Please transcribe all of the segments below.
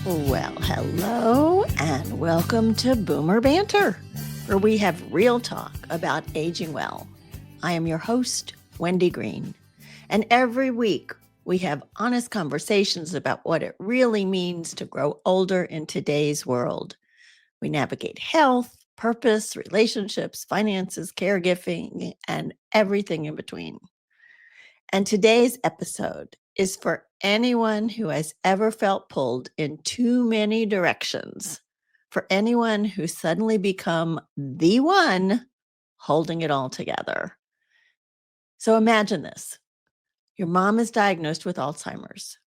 Well, hello and welcome to Boomer Banter, where we have real talk about aging well. I am your host, Wendy Green, and every week we have honest conversations about what it really means to grow older in today's world. We navigate health, purpose, relationships, finances, caregiving, and everything in between. And today's episode is for anyone who has ever felt pulled in too many directions, for anyone who's suddenly become the one holding it all together. So imagine this. Your mom is diagnosed with Alzheimer's.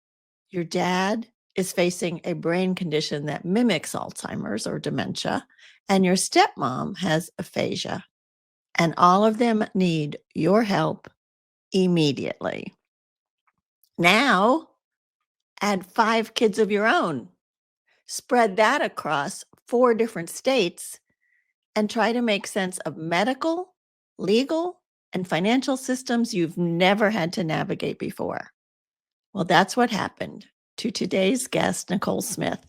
Your dad is facing a brain condition that mimics Alzheimer's or dementia, and your stepmom has aphasia. And all of them need your help immediately. Now, add 5 kids of your own. Spread that across 4 different states and try to make sense of medical, legal, and financial systems you've never had to navigate before. Well, that's what happened to today's guest, Nicole Smith.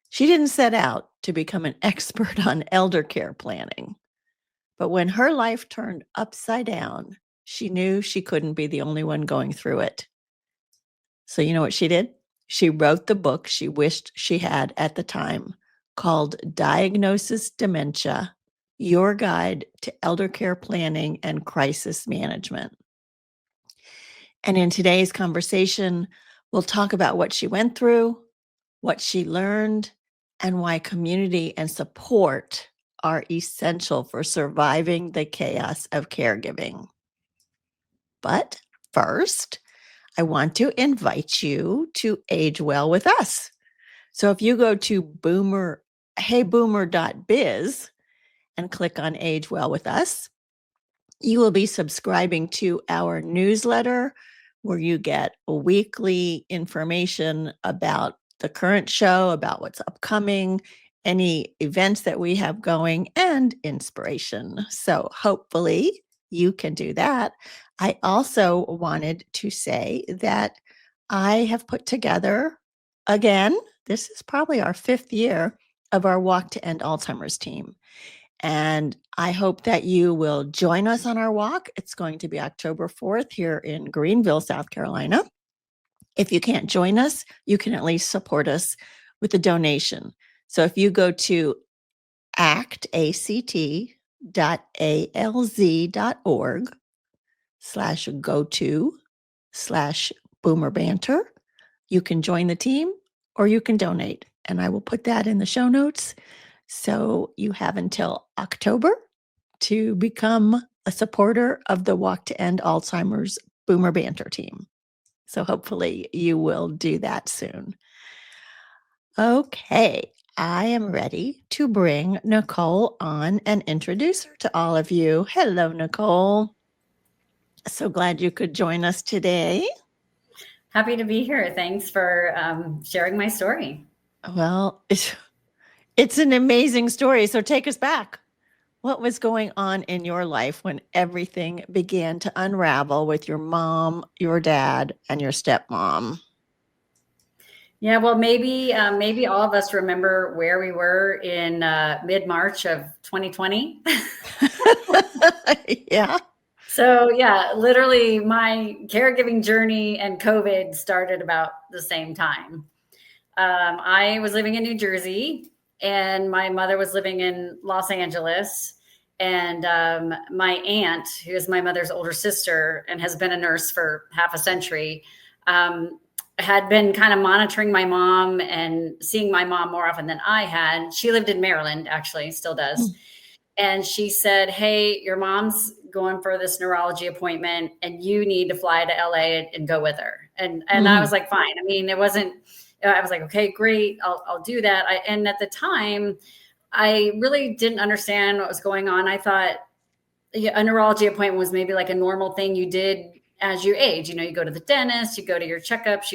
She didn't set out to become an expert on elder care planning, but when her life turned upside down, she knew she couldn't be the only one going through it. So you know what she did? She wrote the book she wished she had at the time called Diagnosis Dementia, Your Guide to Elder Care Planning and Crisis Management. And in today's conversation, we'll talk about what she went through, what she learned, and why community and support are essential for surviving the chaos of caregiving. But first, I want to invite you to age well with us. So if you go to heyboomer.biz and click on Age Well with Us, you will be subscribing to our newsletter where you get weekly information about the current show, about what's upcoming, any events that we have going, and inspiration. So hopefully you can do that. I also wanted to say that I have put together, again, this is probably our 5th year of our Walk to End Alzheimer's team. And I hope that you will join us on our walk. It's going to be October 4th here in Greenville, South Carolina. If you can't join us, you can at least support us with a donation. So if you go to act.alz.org/go/boomerbanter, you can join the team or you can donate. And I will put that in the show notes. So you have until October to become a supporter of the Walk to End Alzheimer's Boomer Banter team. So hopefully you will do that soon. Okay, I am ready to bring Nicole on and introduce her to all of you. Hello, Nicole. So glad you could join us today. Happy to be here. Thanks for sharing my story. Well, it's an amazing story. So take us back. What was going on in your life when everything began to unravel with your mom, your dad, and your stepmom? Yeah, well, maybe all of us remember where we were in mid-March of 2020. Yeah. So yeah, literally my caregiving journey and COVID started about the same time. I was living in New Jersey and my mother was living in Los Angeles. And my aunt, who is my mother's older sister and has been a nurse for half a century, had been kind of monitoring my mom and seeing my mom more often than I had. She lived in Maryland, actually, still does. And she said, hey, your mom's going for this neurology appointment and you need to fly to LA and go with her. And I was like, fine. I mean, I was like, okay, great. I'll do that. And at the time, I really didn't understand what was going on. I thought a neurology appointment was maybe like a normal thing you did as you age. You know, you go to the dentist, you go to your checkups.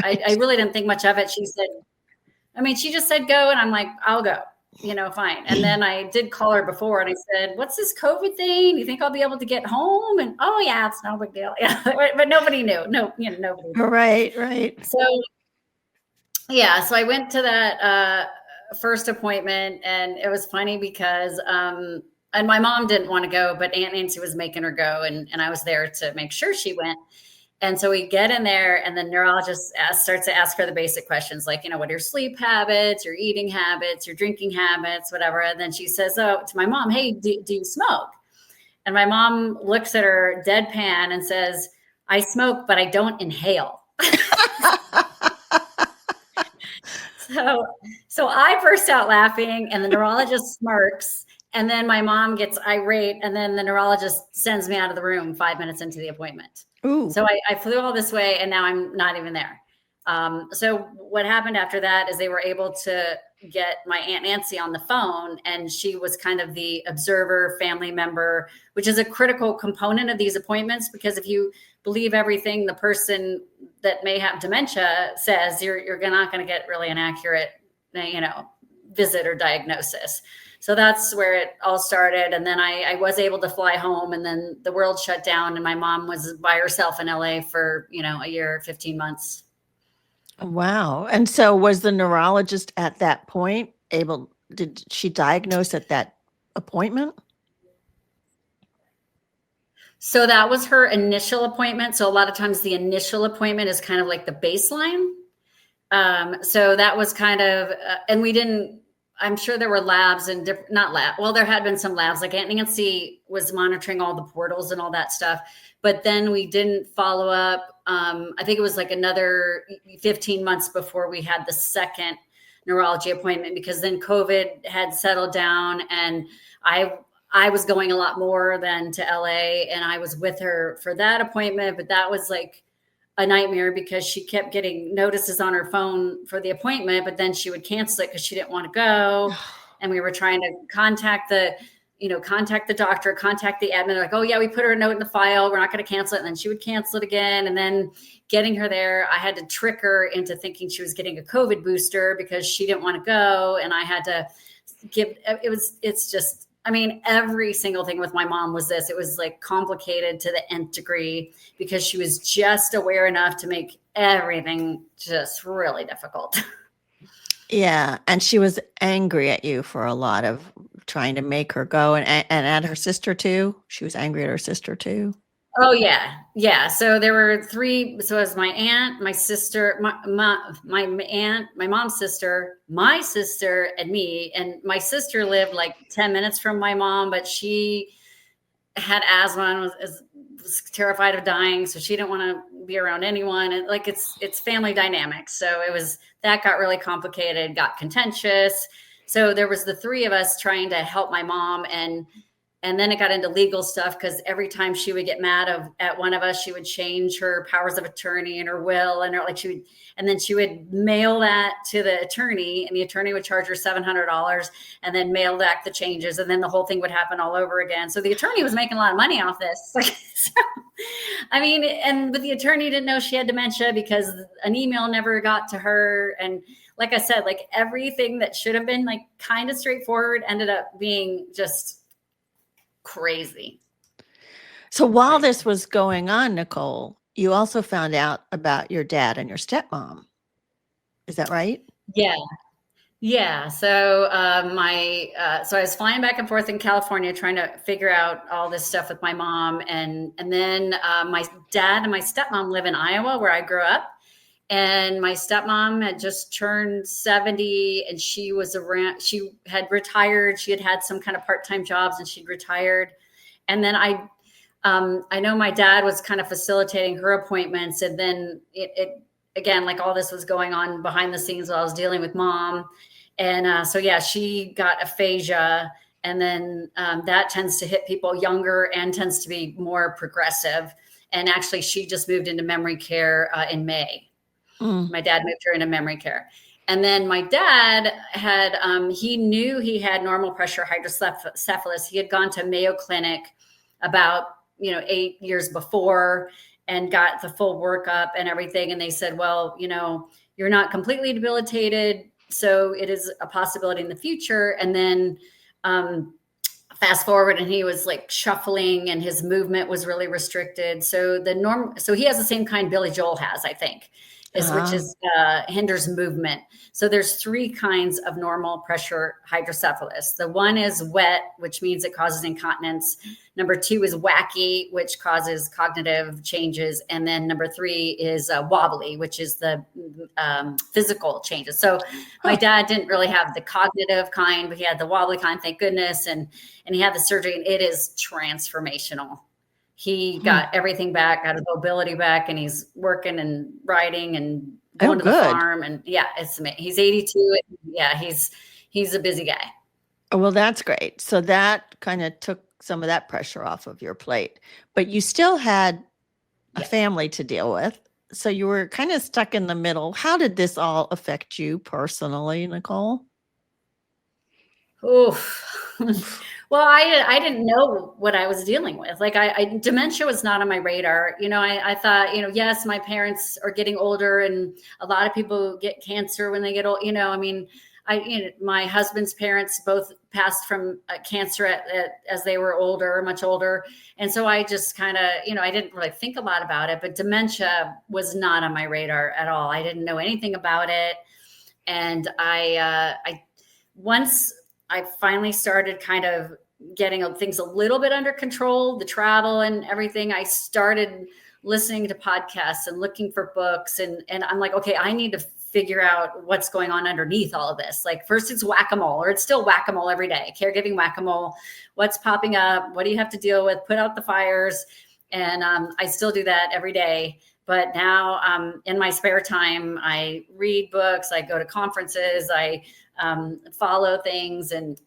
I really didn't think much of it. She just said go. And I'm like, I'll go, fine. And then I did call her before and I said, what's this COVID thing? You think I'll be able to get home? And, oh yeah, it's no big deal. Yeah. But nobody knew. Nobody knew. Right. So Yeah, so I went to that first appointment, and it was funny because and my mom didn't want to go, but Aunt Nancy was making her go, and I was there to make sure she went. And so we get in there, and the neurologist starts to ask her the basic questions, like, what are your sleep habits, your eating habits, your drinking habits, whatever. And then she says, oh, to my mom, hey, do you smoke? And my mom looks at her deadpan and says, I smoke, but I don't inhale. So I burst out laughing, and the neurologist smirks, and then my mom gets irate, and then the neurologist sends me out of the room 5 minutes into the appointment. Ooh. So I flew all this way, and now I'm not even there. So what happened after that is they were able to get my Aunt Nancy on the phone, and she was kind of the observer family member, which is a critical component of these appointments, because if you believe everything the person that may have dementia says, you're not going to get really an accurate, visit or diagnosis. So that's where it all started. And then I was able to fly home, and then the world shut down, and my mom was by herself in LA for, a year, 15 months. Wow. And so was the neurologist at that point did she diagnose at that appointment? So that was her initial appointment. So a lot of times the initial appointment is kind of like the baseline. So that was kind of, and we didn't, I'm sure there were labs and not lab. Well, there had been some labs, like Aunt Nancy was monitoring all the portals and all that stuff, but then we didn't follow up. I think it was like another 15 months before we had the second neurology appointment, because then COVID had settled down, and I was going a lot more than to LA, and I was with her for that appointment, but that was like a nightmare because she kept getting notices on her phone for the appointment, but then she would cancel it because she didn't want to go. And we were trying to contact the doctor, contact the admin. They're like, oh yeah, we put her a note in the file, we're not going to cancel it. And then she would cancel it again. And then getting her there, I had to trick her into thinking she was getting a COVID booster because she didn't want to go. And I had to every single thing with my mom was this. It was like complicated to the nth degree because she was just aware enough to make everything just really difficult. Yeah. And she was angry at you for a lot of trying to make her go, and at her sister too. She was angry at her sister too. Oh yeah. Yeah. So there were three. So it was my aunt, my sister, my aunt, my mom's sister, my sister, and me. And my sister lived like 10 minutes from my mom, but she had asthma and was terrified of dying. So she didn't want to be around anyone. And like, it's family dynamics. So that got really complicated, got contentious. So there was the three of us trying to help my mom, and then it got into legal stuff because every time she would get mad at one of us, she would change her powers of attorney and her will, and then she would mail that to the attorney, and the attorney would charge her $700 and then mail back the changes, and then the whole thing would happen all over again. So the attorney was making a lot of money off this. But the attorney didn't know she had dementia because an email never got to her, and like I said, like everything that should have been like kind of straightforward ended up being just crazy. So while this was going on, Nicole, you also found out about your dad and your stepmom. Is that right? Yeah. So so I was flying back and forth in California trying to figure out all this stuff with my mom, and then my dad and my stepmom live in Iowa, where I grew up. And my stepmom had just turned 70, and she had retired. She had some kind of part-time jobs, and she'd retired. And then I know my dad was kind of facilitating her appointments. And then it again, like all this was going on behind the scenes while I was dealing with mom. And so, yeah, she got aphasia. And then that tends to hit people younger and tends to be more progressive. And actually, she just moved into memory care in May. My dad moved her into memory care. And then my dad had, he knew he had normal pressure hydrocephalus. He had gone to Mayo Clinic about, 8 years before and got the full workup and everything. And they said, well, you're not completely debilitated, so it is a possibility in the future. And then fast forward, and he was like shuffling, and his movement was really restricted. So he has the same kind Billy Joel has, I think. which is hinders movement. So there's 3 kinds of normal pressure hydrocephalus. The one is wet, which means it causes incontinence. Number 2 is wacky, which causes cognitive changes. And then number 3 is wobbly, which is the physical changes. So my dad didn't really have the cognitive kind, but he had the wobbly kind, thank goodness. And he had the surgery, and it is transformational. He got everything back, got his mobility back, and he's working and riding and going to the farm. And yeah, it's amazing. He's 82. Yeah, he's a busy guy. Well, that's great. So that kind of took some of that pressure off of your plate, but you still had a family to deal with. So you were kind of stuck in the middle. How did this all affect you personally, Nicole? Well, I didn't know what I was dealing with. Like dementia was not on my radar. I thought, yes, my parents are getting older, and a lot of people get cancer when they get old. My husband's parents both passed from cancer as they were older, much older. And so I just kind of, I didn't really think a lot about it, but dementia was not on my radar at all. I didn't know anything about it. And once I finally started kind of getting things a little bit under control, the travel and everything, I started listening to podcasts and looking for books. And I'm like, okay, I need to figure out what's going on underneath all of this. Like first it's whack-a-mole, or it's still whack-a-mole every day, caregiving whack-a-mole. What's popping up? What do you have to deal with? Put out the fires. And I still do that every day. But now in my spare time, I read books, I go to conferences, I follow things, and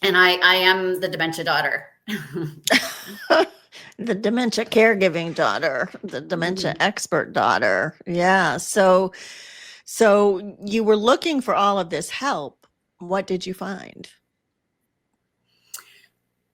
I am the dementia daughter. The dementia caregiving daughter, the dementia expert daughter. Yeah. So you were looking for all of this help. What did you find?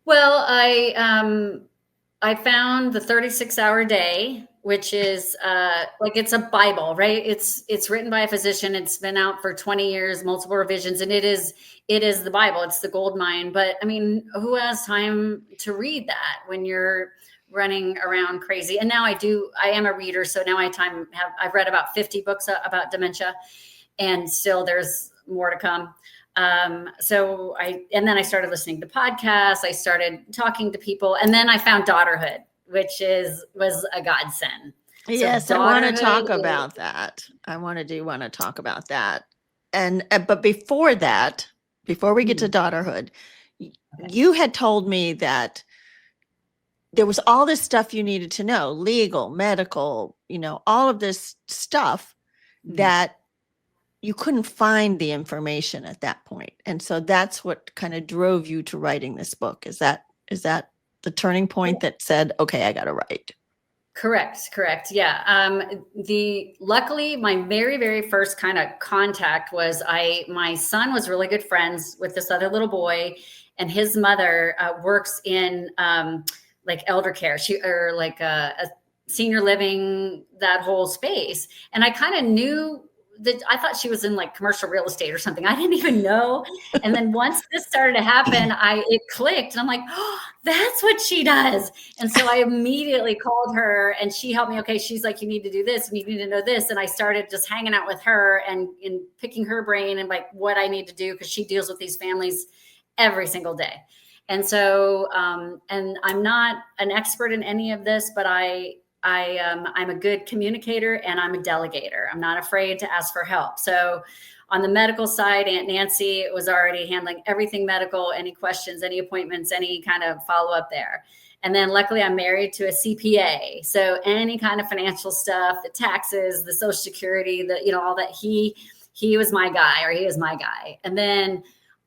Well, I found the 36-hour day, which is like it's a Bible, right? It's written by a physician. It's been out for 20 years, multiple revisions, and it is the Bible. It's the gold mine. But I mean, who has time to read that when you're running around crazy? And now I am a reader. So now I've read about 50 books about dementia, and still there's more to come. And then I started listening to podcasts. I started talking to people, and then I found Daughterhood, which was a godsend. Yes, so I want to talk about that. I want to talk about that. And but before that, before we get to Daughterhood, you had told me that there was all this stuff you needed to know, legal, medical, all of this stuff that you couldn't find the information at that point. And so that's what kind of drove you to writing this book. Is that the turning point that said, okay, I got to write? Correct. Yeah. Luckily my very, very first kind of contact was my son was really good friends with this other little boy, and his mother works in like elder care, or like a senior living, that whole space. And I kind of knew that, I thought she was in like commercial real estate or something. I didn't even know. And then once this started to happen, it clicked, and I'm like, oh, that's what she does. And so I immediately called her, and she helped me. Okay. She's like, you need to do this, and you need to know this. And I started just hanging out with her and picking her brain and like what I need to do, because she deals with these families every single day. And so, and I'm not an expert in any of this, but I'm a good communicator, and I'm a delegator. I'm not afraid to ask for help. So on the medical side, Aunt Nancy was already handling everything medical, any questions, any appointments, any kind of follow-up there. And then luckily I'm married to a CPA. So any kind of financial stuff, the taxes, the Social Security, all that, he was my guy, or he is my guy. And then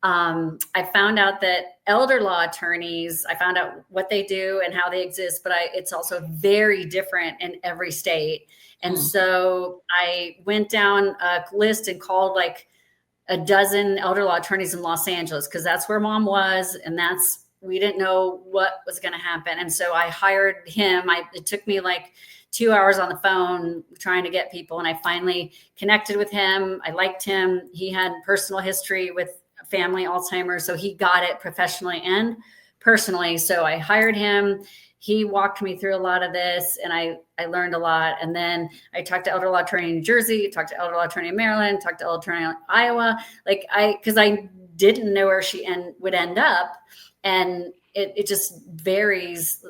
I found out that elder law attorneys, I found out what they do and how they exist, but it's also very different in every state. And so I went down a list and called like a dozen elder law attorneys in Los Angeles, because that's where Mom was. And we didn't know what was going to happen. And so I hired him. It took me like 2 hours on the phone trying to get people. And I finally connected with him. I liked him. He had personal history with family Alzheimer, so he got it professionally and personally. So I hired him. he walked me through a lot of this, and I learned a lot. And then I talked to elder law attorney in New Jersey, talked to elder law attorney in Maryland, talked to elder attorney in Iowa. Because I didn't know where she would end up, and it just varies.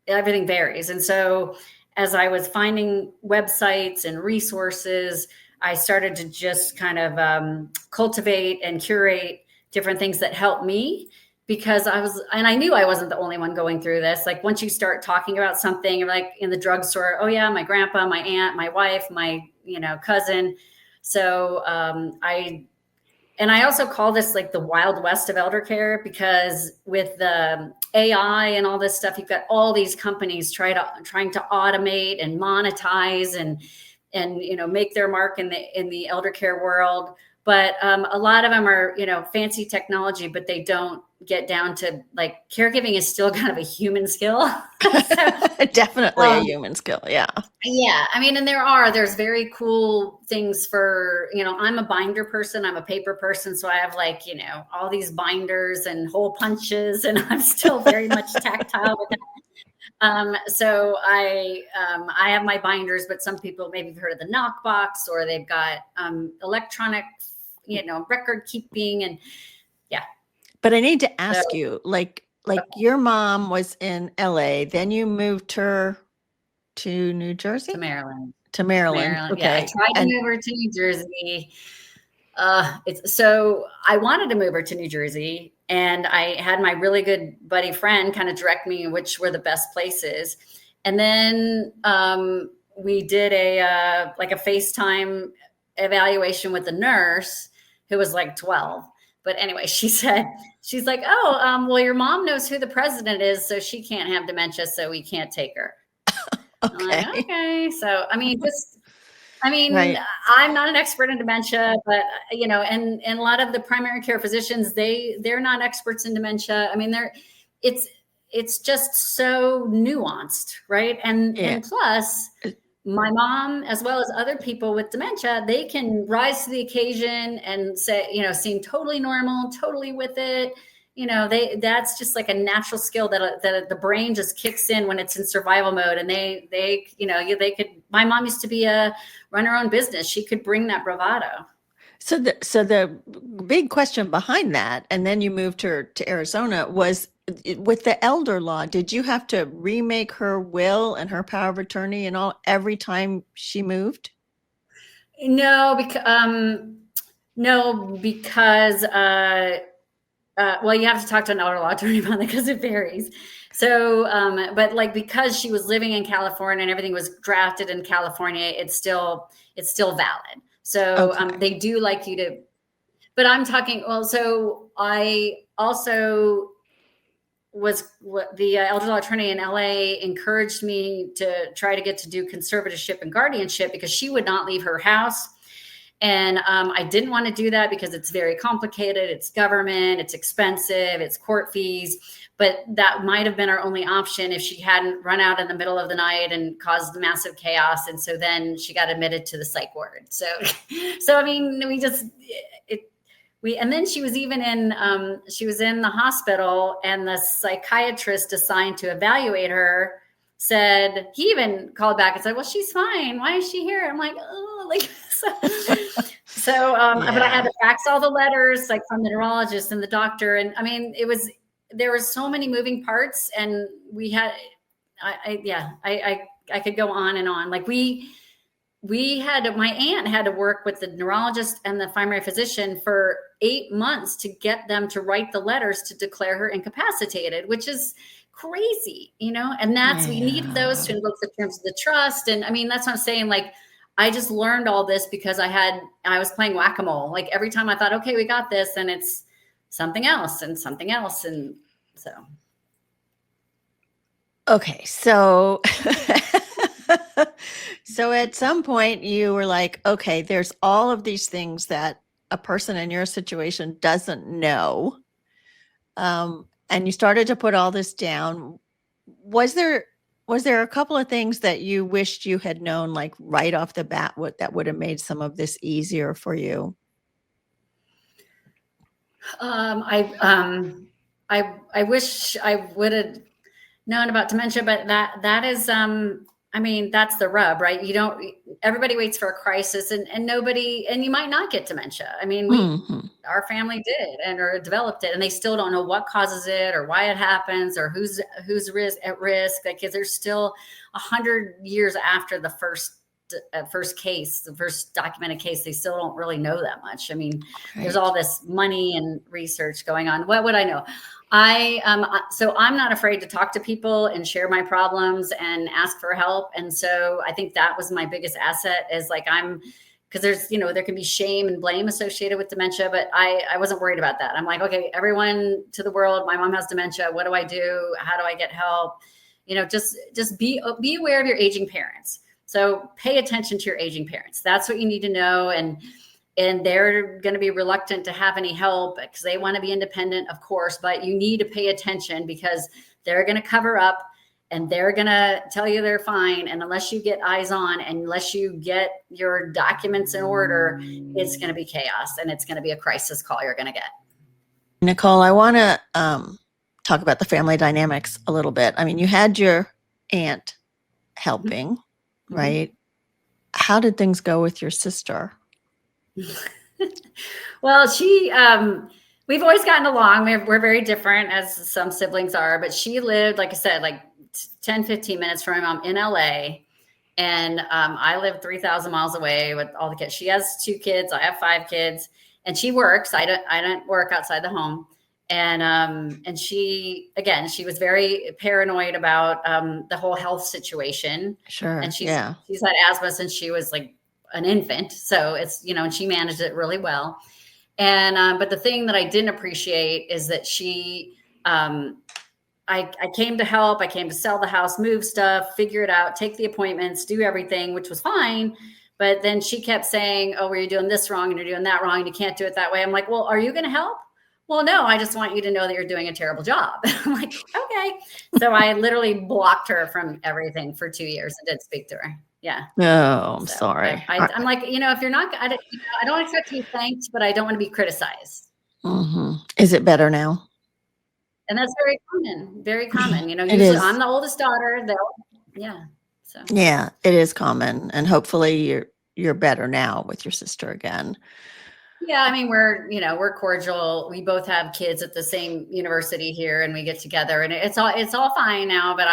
Everything varies. And so as I was finding websites and resources, I started to just kind of cultivate and curate different things that helped me, because I knew I wasn't the only one going through this. Like once you start talking about something, like in the drugstore, oh yeah, my grandpa, my aunt, my wife, my, cousin. So I also call this like the Wild West of elder care, because with the AI and all this stuff, you've got all these companies trying to automate and monetize and make their mark in the elder care world. But a lot of them are, fancy technology, but they don't get down to like caregiving is still kind of a human skill. Definitely a human skill. Yeah. Yeah. I mean, and there's very cool things for, I'm a binder person. I'm a paper person. So I have all these binders and hole punches, and I'm still very much tactile with that. So I have my binders, but some people maybe have heard of the knockbox, or they've got electronic, record keeping, and yeah. But I need to ask you, like your mom was in LA, then you moved her to New Jersey? To Maryland. Okay. Yeah, I tried to move her to New Jersey. So I wanted to move her to New Jersey, and I had my really good buddy friend kind of direct me which were the best places. And then we did a FaceTime evaluation with a nurse who was like 12. But anyway, she's like, oh, well, your mom knows who the president is, so she can't have dementia, so we can't take her. Okay. I'm like, okay. So, Right. I'm not an expert in dementia, but and a lot of the primary care physicians, they're not experts in dementia. I mean, it's just so nuanced, right? And plus, my mom, as well as other people with dementia, they can rise to the occasion and say, seem totally normal, totally with it. That's just like a natural skill that the brain just kicks in when it's in survival mode. And they could, my mom used to run her own business. She could bring that bravado. So the big question behind that, and then you moved her to Arizona, was with the elder law, did you have to remake her will and her power of attorney and all every time she moved? No, because well, you have to talk to an elder law attorney about it, because it varies. So, but because she was living in California and everything was drafted in California, it's still valid. So Okay. they do like you to, but I'm talking, well, so I also the elder law attorney in LA encouraged me to try to get to do conservatorship and guardianship, because she would not leave her house. And I didn't want to do that because it's very complicated. It's government, it's expensive, it's court fees. But that might have been our only option if she hadn't run out in the middle of the night and caused massive chaos. And so then she got admitted to the psych ward. So I mean, and then she was even in the hospital, and the psychiatrist assigned to evaluate her said, he even called back and said, well, she's fine. Why is she here? I'm like, oh, but I had to fax all the letters from the neurologist and the doctor. And I mean, there were so many moving parts, and we had, I could go on and on. My aunt had to work with the neurologist and the primary physician for 8 months to get them to write the letters to declare her incapacitated, which is crazy, and we needed those to invoke the terms of the trust. And I mean, that's what I'm saying. I just learned all this because I was playing whack-a-mole. Every time I thought, okay, we got this, and it's something else and something else. And so. Okay. So, so at some point you were like, okay, there's all of these things that a person in your situation doesn't know. And you started to put all this down. Was there a couple of things that you wished you had known, right off the bat, that would have made some of this easier for you? I wish I would have known about dementia, but that is, I mean, that's the rub, right? Everybody waits for a crisis and nobody, and you might not get dementia. I mean, our family did or developed it, and they still don't know what causes it or why it happens or who's at risk. Like, 'cause there's still 100 years after the first case, the first documented case, they still don't really know that much. I mean, there's all this money and research going on. What would I know? So I'm not afraid to talk to people and share my problems and ask for help. And so I think that was my biggest asset, is like, because there's, there can be shame and blame associated with dementia, but I wasn't worried about that. I'm like, okay, everyone to the world, my mom has dementia. What do I do? How do I get help? Just be aware of your aging parents. So pay attention to your aging parents. That's what you need to know. And they're going to be reluctant to have any help because they want to be independent, of course, but you need to pay attention because they're going to cover up and they're going to tell you they're fine. And unless you get eyes on and unless you get your documents in order, it's going to be chaos and it's going to be a crisis call you're going to get. Nicole, I want to talk about the family dynamics a little bit. I mean, you had your aunt helping, right? How did things go with your sister? Well, we've always gotten along. We're very different, as some siblings are, but she lived, like I said, like 10, 15 minutes from my mom in LA. And I live 3,000 miles away with all the kids. She has 2 kids. I have 5 kids, and she works. I don't work outside the home. And she was very paranoid about the whole health situation. Sure. And she's had asthma since she was like an infant. So it's, and she managed it really well. And, but the thing that I didn't appreciate is that I came to help. I came to sell the house, move stuff, figure it out, take the appointments, do everything, which was fine. But then she kept saying, oh, well, you're doing this wrong and you're doing that wrong and you can't do it that way. I'm like, well, are you going to help? Well, no, I just want you to know that you're doing a terrible job. I'm like, okay. So I literally blocked her from everything for 2 years and didn't speak to her. Yeah. Oh, I'm sorry. I'm like, if you're not, I don't expect to be thanked, but I don't want to be criticized. Is it better now? And that's very common, very common. Usually I'm the oldest daughter. So. Yeah, it is common. And hopefully you're better now with your sister again. Yeah, I mean, we're cordial. We both have kids at the same university here, and we get together, and it's all fine now. But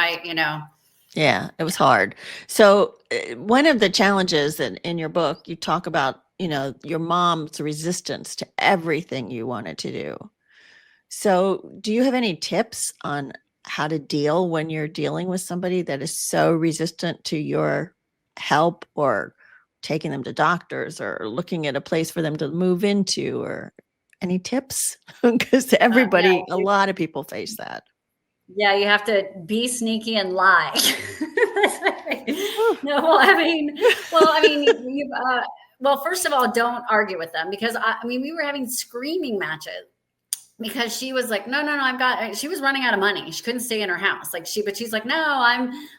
yeah, it was hard. So one of the challenges in your book, you talk about, your mom's resistance to everything you wanted to do. So do you have any tips on how to deal when you're dealing with somebody that is so resistant to your help, or taking them to doctors, or looking at a place for them to move into, or any tips? Because a lot of people face that. Yeah, you have to be sneaky and lie. First of all, don't argue with them, because we were having screaming matches. Because she was like, no, she was running out of money. She couldn't stay in her house. But she's like, no,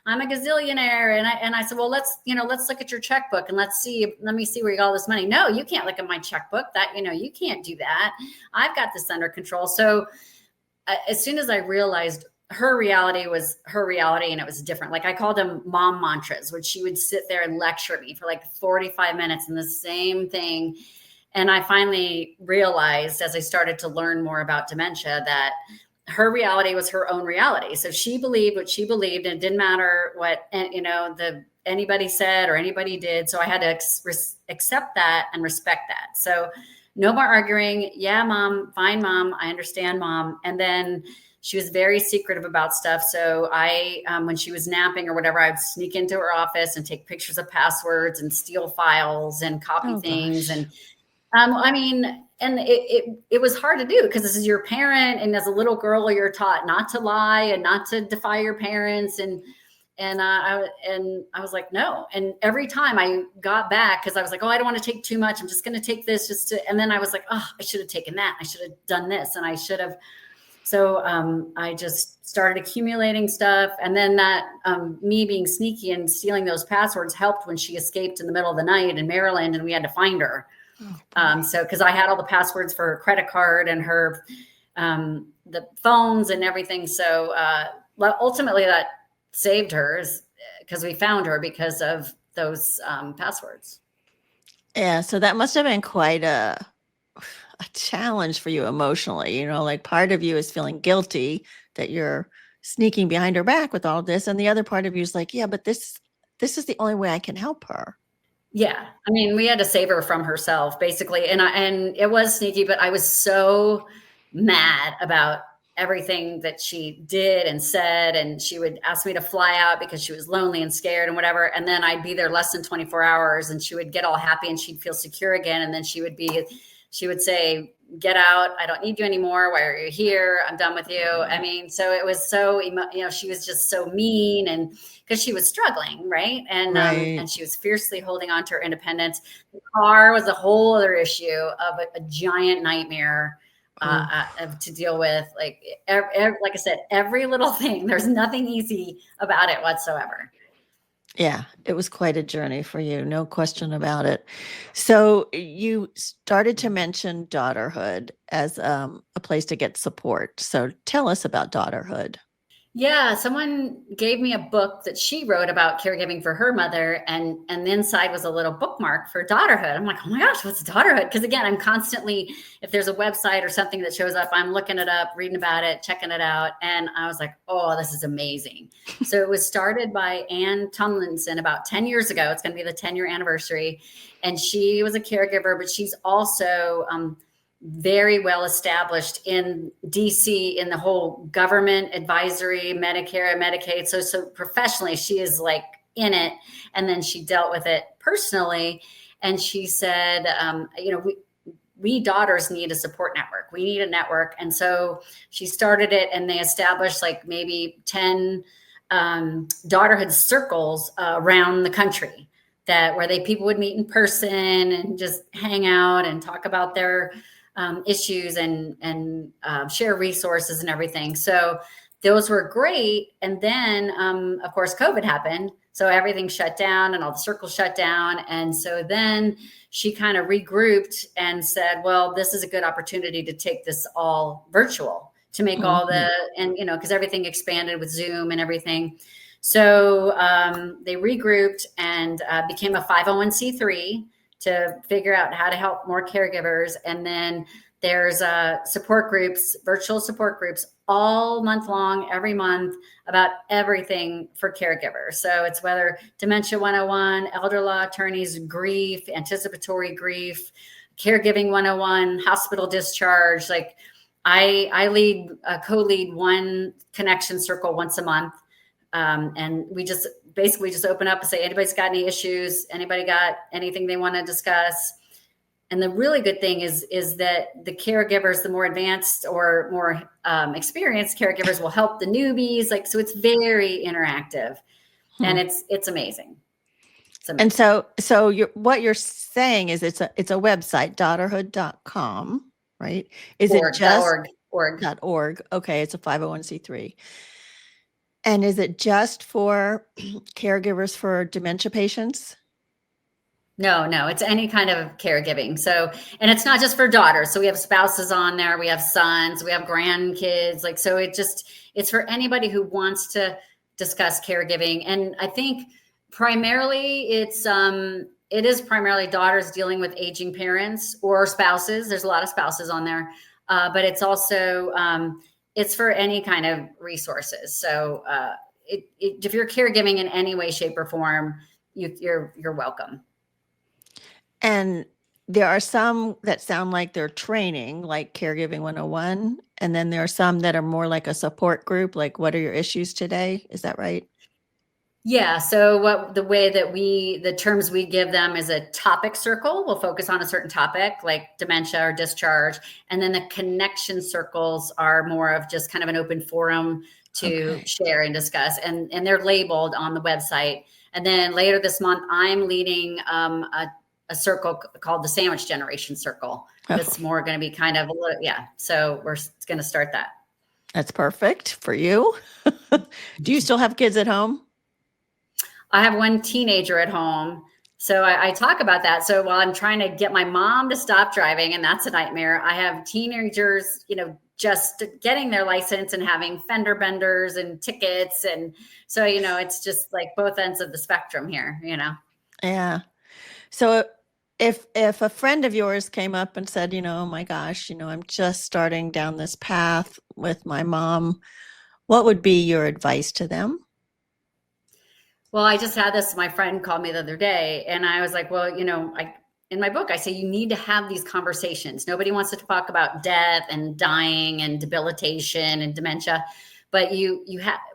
I'm a gazillionaire. And I said, well, let's look at your checkbook and let me see where you got all this money. No, you can't look at my checkbook. You can't do that. I've got this under control. So as soon as I realized her reality was her reality and it was different, like I called them mom mantras, which she would sit there and lecture me for like 45 minutes and the same thing. And I finally realized, as I started to learn more about dementia, that her reality was her own reality. So she believed what she believed, and it didn't matter what anybody said or anybody did. So I had to accept that and respect that. So no more arguing. Yeah, mom, fine, mom. I understand, mom. And then she was very secretive about stuff. So when she was napping or whatever, I'd sneak into her office and take pictures of passwords and steal files and copy things. Gosh. And and it was hard to do, because this is your parent. And as a little girl, you're taught not to lie and not to defy your parents. And I was like, no. And every time I got back, because I was like, oh, I don't want to take too much. I'm just going to take this and then I was like, oh, I should have taken that. I should have done this. And I should have. So I just started accumulating stuff. And then that me being sneaky and stealing those passwords helped when she escaped in the middle of the night in Maryland and we had to find her. Because I had all the passwords for her credit card and her the phones and everything. So ultimately that saved her because we found her because of those passwords. Yeah. So that must have been quite a challenge for you emotionally. You know, like part of you is feeling guilty that you're sneaking behind her back with all this. And the other part of you is like, yeah, but this is the only way I can help her. Yeah. I mean, we had to save her from herself basically. And it was sneaky, but I was so mad about everything that she did and said. And she would ask me to fly out because she was lonely and scared and whatever. And then I'd be there less than 24 hours and she would get all happy and she'd feel secure again. And then she would say, get out. I don't need you anymore. Why are you here? I'm done with you. I mean, so it was so, she was just so mean, and because she was struggling. Right. And she was fiercely holding on to her independence. The car was a whole other issue of a giant nightmare to deal with. Like I said, every little thing, there's nothing easy about it whatsoever. Yeah, it was quite a journey for you, no question about it. So you started to mention daughterhood as a place to get support. So tell us about daughterhood. Yeah, someone gave me a book that she wrote about caregiving for her mother, and the inside was a little bookmark for daughterhood. I'm like, oh my gosh, what's daughterhood? Because again, I'm constantly, if there's a website or something that shows up, I'm looking it up, reading about it, checking it out, and I was like, oh, this is amazing. So it was started by Ann Tomlinson about 10 years ago. It's going to be the 10-year anniversary, and she was a caregiver, but she's also very well established in DC in the whole government advisory, Medicare, Medicaid. So professionally, she is like in it. And then she dealt with it personally. And she said, we daughters need a support network. We need a network. And so she started it, and they established like maybe 10 daughterhood circles around the country where people would meet in person and just hang out and talk about their issues and share resources and everything. So those were great. And then, of course, COVID happened. So everything shut down and all the circles shut down. And so then she kind of regrouped and said, well, this is a good opportunity to take this all virtual, to make all because everything expanded with Zoom and everything. So they regrouped and became a 501c3 to figure out how to help more caregivers. And then there's support groups, virtual support groups all month long, every month, about everything for caregivers. So it's whether Dementia 101, elder law attorneys, grief, anticipatory grief, caregiving 101, hospital discharge. Like I co-lead one connection circle once a month. And we just basically just open up and say, anybody's got any issues? Anybody got anything they want to discuss? And the really good thing is that the caregivers, the more advanced or more experienced caregivers, will help the newbies. Like, so it's very interactive, and it's amazing. And so what you're saying is it's a website, daughterhood.com, right? Is it just .org? Okay, it's a 501c3. And is it just for caregivers for dementia patients? No, it's any kind of caregiving. So, and it's not just for daughters. So we have spouses on there, we have sons, we have grandkids. Like, so it's for anybody who wants to discuss caregiving. And I think primarily it is primarily daughters dealing with aging parents or spouses. There's a lot of spouses on there, but it's also, it's for any kind of resources. So if you're caregiving in any way, shape, or form, you're welcome. And there are some that sound like they're training, like Caregiving 101. And then there are some that are more like a support group, like what are your issues today? Is that right? Yeah. So the terms we give them is a topic circle. We'll focus on a certain topic like dementia or discharge. And then the connection circles are more of just kind of an open forum to share and discuss. And they're labeled on the website. And then later this month, I'm leading a circle called the Sandwich Generation Circle. That's more going to be kind of so we're going to start that. That's perfect for you. Do you still have kids at home? I have one teenager at home. So I talk about that. So while I'm trying to get my mom to stop driving, and that's a nightmare, I have teenagers, just getting their license and having fender benders and tickets. And so, it's just like both ends of the spectrum here, Yeah. So if a friend of yours came up and said, oh my gosh, I'm just starting down this path with my mom, what would be your advice to them? Well, I just had this, my friend called me the other day, and I was like, well, in my book, I say you need to have these conversations. Nobody wants to talk about death and dying and debilitation and dementia, but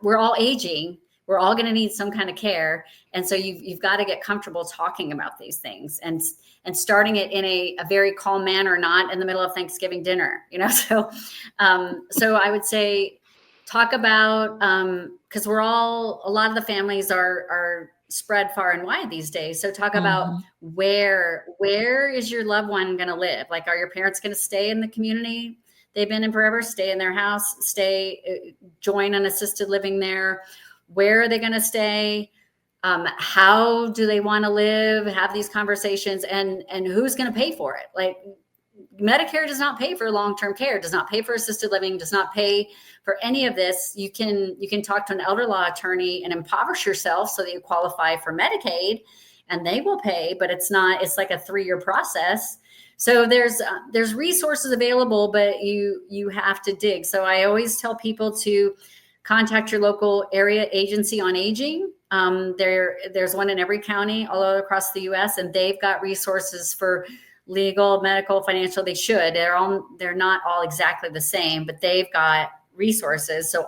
we're all aging. We're all going to need some kind of care. And so you've got to get comfortable talking about these things and starting it in a very calm manner, not in the middle of Thanksgiving dinner, So I would say, talk about, because a lot of the families are spread far and wide these days. So talk about where is your loved one going to live? Like, are your parents going to stay in the community they've been in forever, stay in their house, join an assisted living there? Where are they going to stay? How do they want to live? Have these conversations, and who's going to pay for it? Like, Medicare does not pay for long-term care, does not pay for assisted living, does not pay for any of this. You can talk to an elder law attorney and impoverish yourself so that you qualify for Medicaid, and they will pay, but it's like a 3-year process. So there's resources available, but you have to dig. So I always tell people to contact your local area agency on aging. There's one in every county all across the U.S., and they've got resources for legal, medical, financial. They should. They're not all exactly the same, but they've got resources. So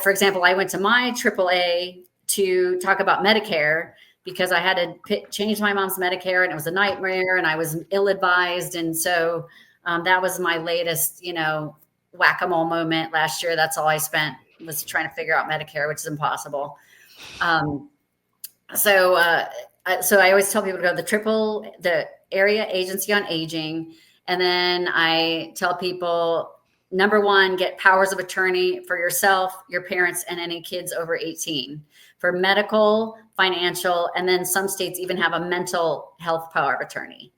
for example, I went to my AAA to talk about Medicare because I had to change my mom's Medicare, and it was a nightmare, and I was ill-advised. And so that was my latest, whack-a-mole moment last year. That's all I spent, was trying to figure out Medicare, which is impossible. So I always tell people to go to the area agency on aging. And then I tell people, number one, get powers of attorney for yourself, your parents, and any kids over 18 for medical, financial, and then some states even have a mental health power of attorney.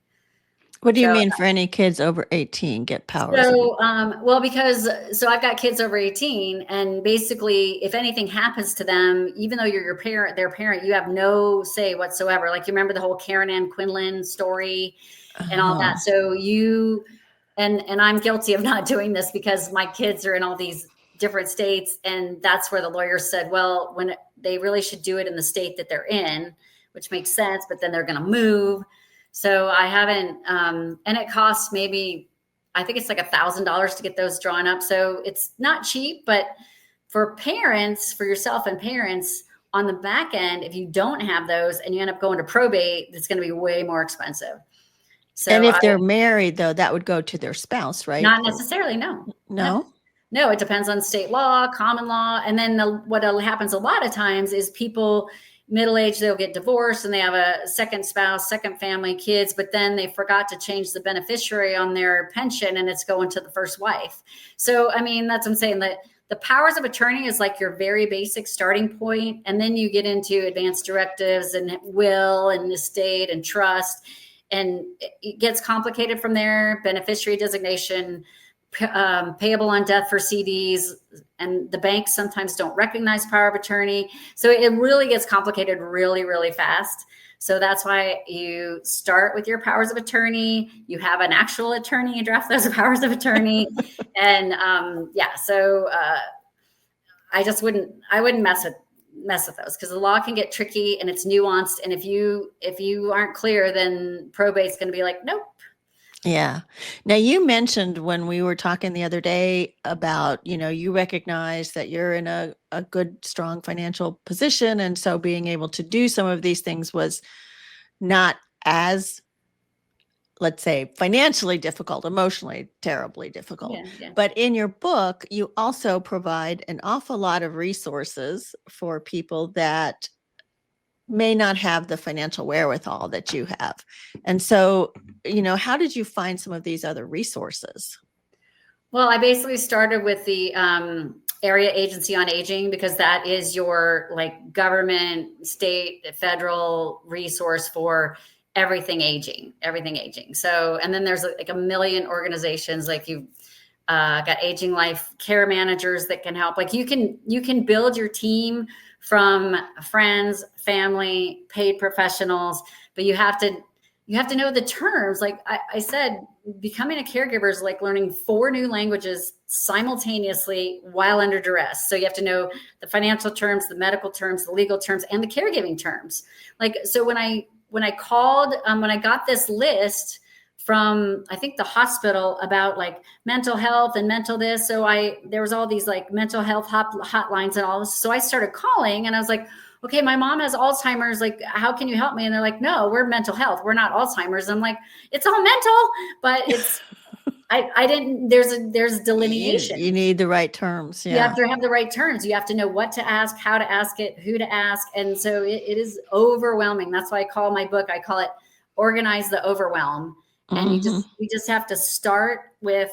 What do you mean for any kids over 18 get powers? So I've got kids over 18, and basically if anything happens to them, even though you're their parent, you have no say whatsoever. Like, you remember the whole Karen Ann Quinlan story and all that. So and I'm guilty of not doing this because my kids are in all these different states. And that's where the lawyer said, well, when they really should do it in the state that they're in, which makes sense, but then they're going to move. So I haven't, and it costs maybe, I think it's like $1,000 to get those drawn up. So it's not cheap, but for parents, for yourself and parents on the back end, if you don't have those and you end up going to probate, it's going to be way more expensive. So, and if they're married, though, that would go to their spouse, right? Not necessarily. No, it depends on state law, common law. And then what happens a lot of times is people middle-aged, they'll get divorced and they have a second spouse, second family, kids, but then they forgot to change the beneficiary on their pension and it's going to the first wife. So, I mean, that's what I'm saying, that the powers of attorney is like your very basic starting point. And then you get into advanced directives and will and estate and trust. And it gets complicated from there. Beneficiary designation, payable on death for CDs, and the banks sometimes don't recognize power of attorney. So it really gets complicated really, really fast. So that's why you start with your powers of attorney. You have an actual attorney, you draft those powers of attorney. And so I wouldn't mess with those because the law can get tricky and it's nuanced. And if you aren't clear, then probate's going to be like, nope. Yeah. Now, you mentioned when we were talking the other day about, you recognize that you're in a good, strong financial position. And so being able to do some of these things was not as, let's say, financially difficult, emotionally terribly difficult. Yeah. But in your book, you also provide an awful lot of resources for people that may not have the financial wherewithal that you have. And so, how did you find some of these other resources? Well, I basically started with the area agency on aging because that is your like government, state, federal resource for everything aging. So, and then there's like a million organizations like Got aging life care managers that can help. Like you can build your team from friends, family, paid professionals, but you have to know the terms. Like I said, becoming a caregiver is like learning 4 new languages simultaneously while under duress. So you have to know the financial terms, the medical terms, the legal terms, and the caregiving terms. Like, so when I called, when I got this list from, I think, the hospital about like mental health and mental this. So there was all these like mental health hotlines and all this. So I started calling and I was like, okay, my mom has Alzheimer's. Like, how can you help me? And they're like, no, we're mental health. We're not Alzheimer's. I'm like, it's all mental, but it's, I didn't, there's delineation. You need the right terms. Yeah. You have to have the right terms. You have to know what to ask, how to ask it, who to ask. And so it is overwhelming. That's why I call my book, I call it Organize the Overwhelm. And we just have to start with,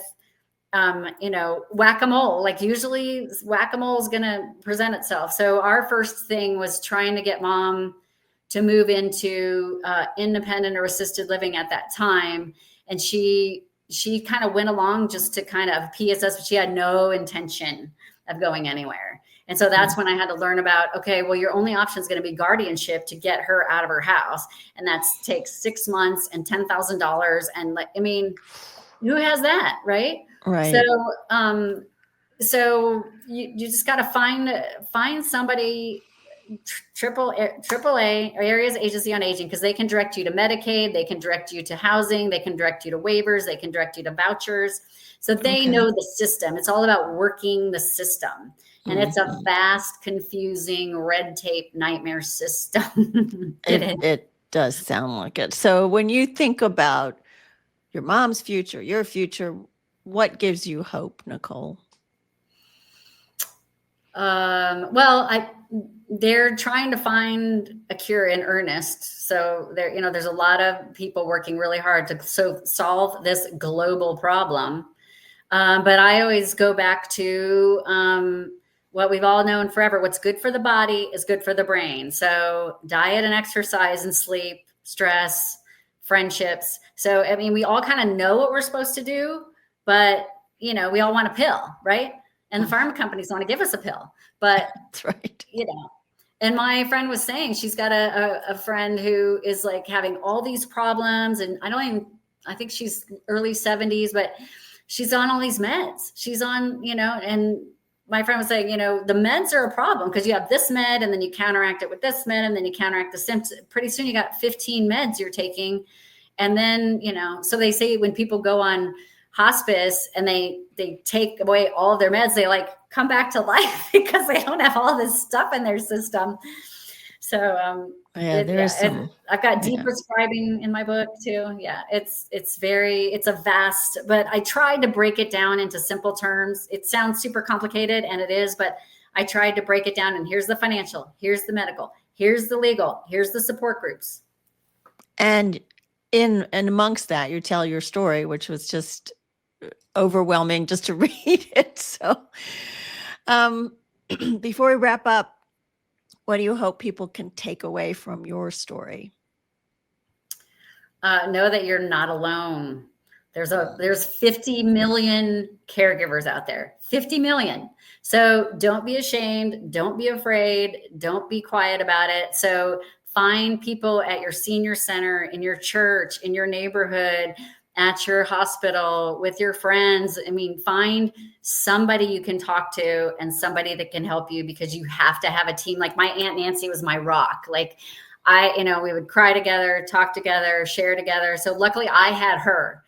whack-a-mole. Like usually whack-a-mole is going to present itself. So our first thing was trying to get mom to move into independent or assisted living at that time. And she kind of went along just to kind of PSS, but she had no intention of going anywhere. And so that's when I had to learn about, okay, well, your only option is going to be guardianship to get her out of her house. And that takes 6 months and $10,000. And like, I mean, who has that? Right. Right. So you just got to find somebody, AAA, Areas Agency on Aging, because they can direct you to Medicaid, they can direct you to housing, they can direct you to waivers, they can direct you to vouchers. So they know the system. It's all about working the system. And it's a vast, confusing, red tape nightmare system. It does sound like it. So when you think about your mom's future, your future, what gives you hope, Nicole? They're trying to find a cure in earnest. So there's a lot of people working really hard to solve this global problem. But I always go back to what we've all known forever. What's good for the body is good for the brain. So diet and exercise and sleep, stress, friendships. So, I mean, we all kind of know what we're supposed to do, but we all want a pill, right? And the pharma companies want to give us a pill, but that's right. And my friend was saying she's got a friend who is like having all these problems, and I think she's early 70s, but she's on all these meds. She's on, and my friend was saying, the meds are a problem because you have this med and then you counteract it with this med and then you counteract the symptoms. Pretty soon you got 15 meds you're taking. And then, so they say when people go on hospice and they take away all of their meds, they like come back to life because they don't have all this stuff in their system. So I've got deep prescribing in my book too. Yeah, it's a vast, but I tried to break it down into simple terms. It sounds super complicated, and it is, but I tried to break it down, and here's the financial, here's the medical, here's the legal, here's the support groups. And amongst that, you tell your story, which was just overwhelming just to read it. So before we wrap up, what do you hope people can take away from your story? Know that you're not alone. There's 50 million caregivers out there, 50 million. So don't be ashamed. Don't be afraid. Don't be quiet about it. So find people at your senior center, in your church, in your neighborhood, at your hospital, with your friends. I mean, find somebody you can talk to and somebody that can help you, because you have to have a team. Like my Aunt Nancy was my rock. Like we would cry together, talk together, share together. So luckily I had her,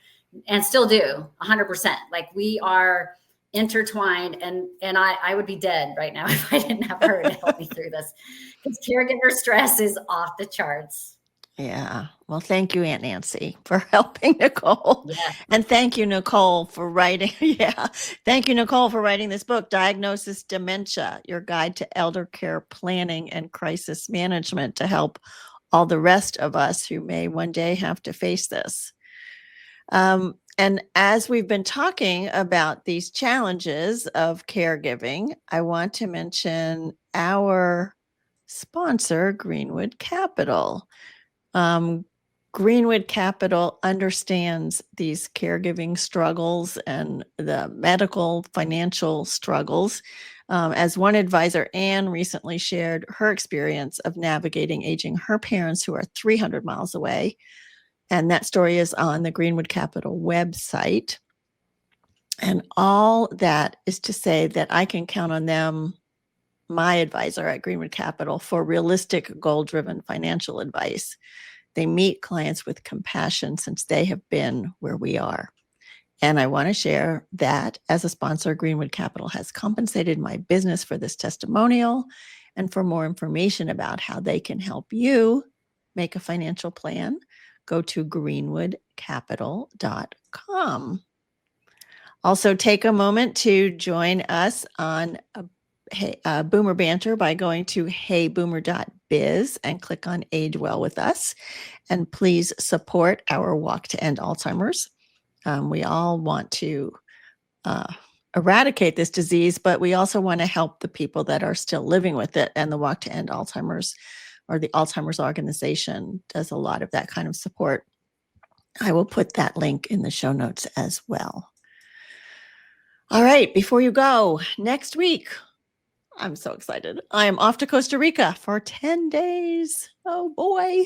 and still do 100%. Like we are intertwined, and I would be dead right now if I didn't have her to help me through this, because caregiver stress is off the charts. Yeah. Well, thank you, Aunt Nancy, for helping Nicole. Yeah. And thank you, Nicole, for writing. Yeah. Thank you, Nicole, for writing this book, Diagnosis Dementia, Your Guide to Elder Care Planning and Crisis Management, to help all the rest of us who may one day have to face this. And as we've been talking about these challenges of caregiving, I want to mention our sponsor, Greenwood Capital. Greenwood Capital understands these caregiving struggles and the medical financial struggles. As one advisor, Anne recently shared her experience of navigating aging her parents who are 300 miles away. And that story is on the Greenwood Capital website. And all that is to say that I can count on them, my advisor at Greenwood Capital, for realistic, goal-driven financial advice. They meet clients with compassion since they have been where we are. And I want to share that as a sponsor, Greenwood Capital has compensated my business for this testimonial. And for more information about how they can help you make a financial plan, go to greenwoodcapital.com. Also, take a moment to join us on Boomer Banter by going to heyboomer.biz and click on Age Well with Us. And please support our walk to end Alzheimer's. We all want to eradicate this disease, but we also want to help the people that are still living with it. And the Walk to End Alzheimer's, or the Alzheimer's organization, does a lot of that kind of support. I will put that link in the show notes as well. All right, before you go, next week, I'm so excited. I am off to Costa Rica for 10 days. Oh boy.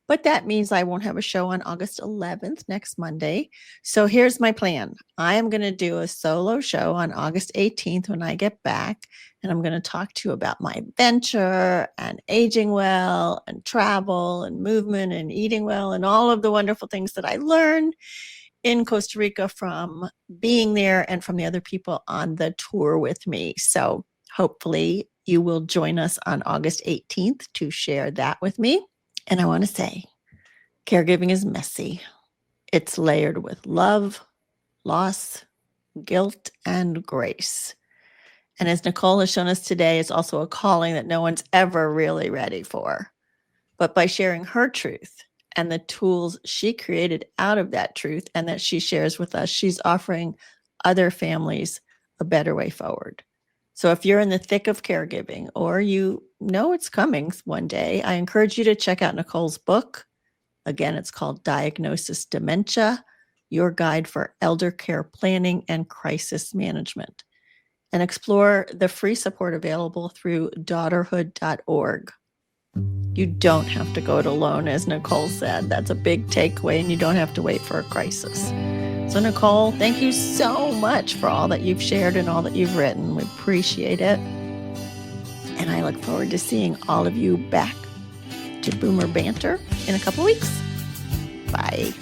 But that means I won't have a show on August 11th, next Monday. So here's my plan. I am going to do a solo show on August 18th when I get back. And I'm going to talk to you about my adventure and aging well and travel and movement and eating well and all of the wonderful things that I learned in Costa Rica from being there and from the other people on the tour with me. So hopefully you will join us on August 18th to share that with me. And I want to say, caregiving is messy. It's layered with love, loss, guilt, and grace. And as Nicole has shown us today, it's also a calling that no one's ever really ready for. But by sharing her truth and the tools she created out of that truth and that she shares with us, she's offering other families a better way forward. So if you're in the thick of caregiving, or you know it's coming one day, I encourage you to check out Nicole's book. Again, it's called Diagnosis Dementia, Your Guide for Elder Care Planning and Crisis Management. And explore the free support available through daughterhood.org. You don't have to go it alone, as Nicole said. That's a big takeaway, and you don't have to wait for a crisis. So Nicole, thank you so much for all that you've shared and all that you've written. We appreciate it. And I look forward to seeing all of you back to Boomer Banter in a couple weeks. Bye.